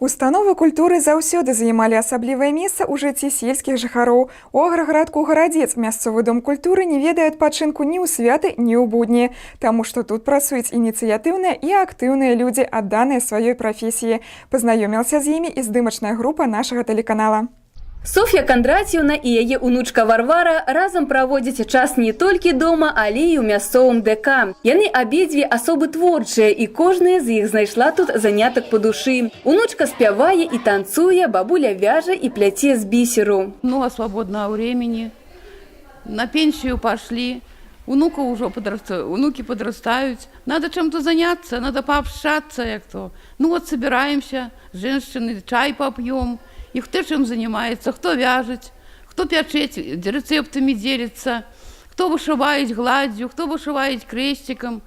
Установы культуры заўсёды займалі асаблівае месца ў жыцці сельскіх жыхароў. У аграгарадку Гарадзец мясцовы дом культуры не ведае адпачынку ні ў святы, ні ў будні, таму што тут працуюць ініцыятыўныя і актыўныя людзі, адданыя сваёй прафесіі. Пазнаёмілася з імі і здымачная група нашага тэлеканала. Софья Кондратьевна і яе унучка Варвара разам праводзяць час не толькі дома, але і ў мясцовым ДК. Яны абедзве асобы творчыя, і кожная з іх знайшла тут занятак по душы. Унучка спявае і танцуе, бабуля вяжа і пляце з бісеру. Много свободного времени. На пенсию пошли. Внуки подрастают. Надо чем-то заняться, надо пообщаться. Ну вот собираемся, женщины, чай попьем. И кто чем занимается, кто вяжет, кто пячет, рецептами делится, кто вышивает гладью, кто вышивает крестиком.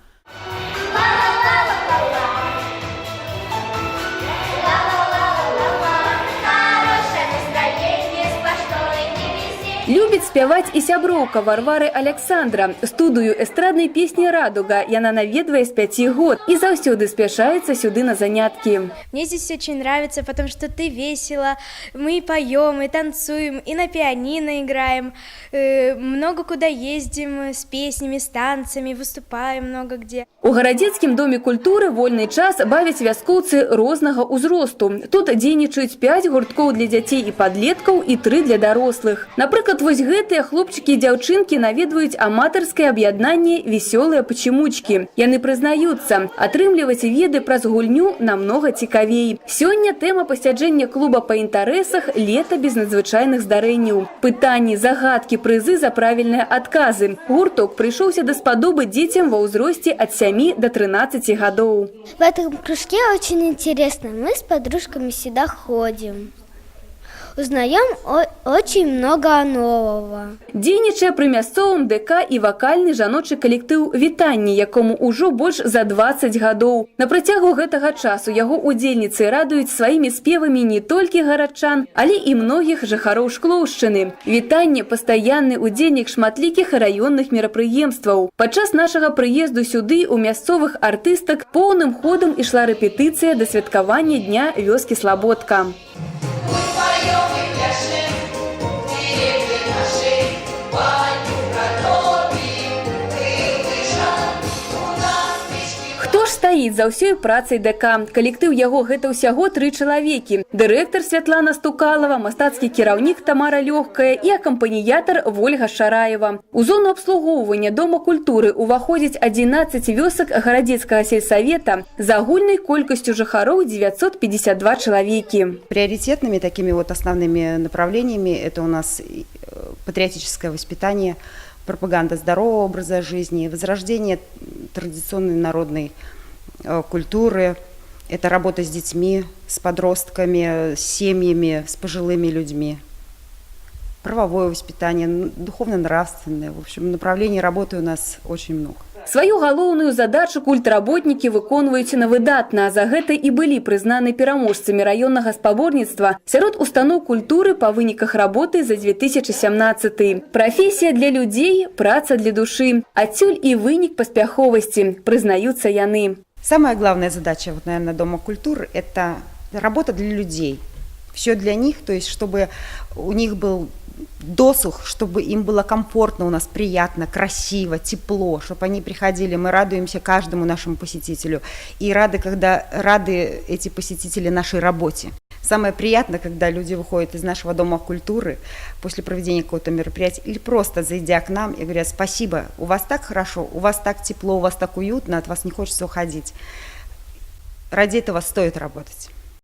Любіць спяваць і сяброўка Варвары Александра. Студыю эстраднай песні «Радуга» яна наведвае з 5 год и заўсёды спяшаецца сюды на заняткі. Мне здесь очень нравится, потому что ты весело, мы поем, и танцуем, и на пианино играем, много куда ездим с песнями, с танцами, выступаем много где. У Гарадзецкім доме культуры вольны час бавяць вяскоўцы рознага ўзросту. Тут дзейнічаюць 5 гурткоў для дзяцей і падлеткаў і 3 для дарослых. Напрыклад, вось гэтыя хлопчыкі і дзяўчынкі наведваюць аматарскае аб'яднанне «Весёлыя пачемучкі». Яны прызнаюцца, атрымліваць веды праз гульню намнога цікавей. Сёння тэма пасяджэння клуба па інтарэсах «Лета без надзвычайных здарэнняў». Пытанні, загадкі, прызы за правільныя адказы. Гурток прыйшоўся даспадобы дзецям ва ўзросце ад 7 до 13 годов. В этом кружке очень интересно. Мы с подружками сюда ходим. Узнаем очень много нового. Дзейнічае пры мясцовым ДК і вакальны жаночы калектыў «Вітанне», якому ўжо больш за 20 гадоў. На працягу гэтага часу яго удзельніцы радуюць сваімі спевамі не толькі гарадчан, але і многіх жыхароў Шклоўшчыны. «Вітанне» – пастаянны удзельнік шматлікіх раённых мерапрыемстваў. Падчас нашага прыезду сюды у мясцовых артыстак поўным ходам ішла рэпетыцыя да святкавання дня вёскі Слабодка. Стаіць за ўсёй працай ДК. Калектыў яго гэта ўсяго 3 чалавекі. Дырэктар Святлана Стукалова, мастацкі кіраўнік Тамара Лёгкая і акампаніятар Вольга Шараева. У зону абслугоўвання дома культуры уваходзіць 11 вёсак Гарадзецкага сельсавета з агульнай колькасцю жыхароў 952 чалавекі. Приоритетными такими вот основными направлениями это у нас патриотическое воспитание, пропаганда здорового образа жизни, возрождение традиционной народной культуры, это работа с детьми, с подростками, с семьями, с пожилыми людьми, правовое воспитание, духовно-нравственное. В общем, направлений работы у нас очень много. Сваю галоўную задачу культработнікі выконваюць на выдатна. За гэта і былі прызнаны пераможцамі раённага спаборніцтва сярод устаноў культуры па выніках работы за 2017. Прафесія для людзей, праца для душы. Адсюль і вынік паспяховасці, прызнаюцца яны. Самая главная задача, вот, наверное, Дома культуры – это работа для людей. Все для них, то есть чтобы у них был досуг, чтобы им было комфортно, у нас приятно, красиво, тепло, чтобы они приходили. Мы радуемся каждому нашему посетителю и рады эти посетители нашей работе. Самое приятное, когда люди выходят из нашего Дома культуры после проведения какого-то мероприятия или просто зайдя к нам и говорят: спасибо, у вас так хорошо, у вас так тепло, у вас так уютно, от вас не хочется уходить. Ради этого стоит работать.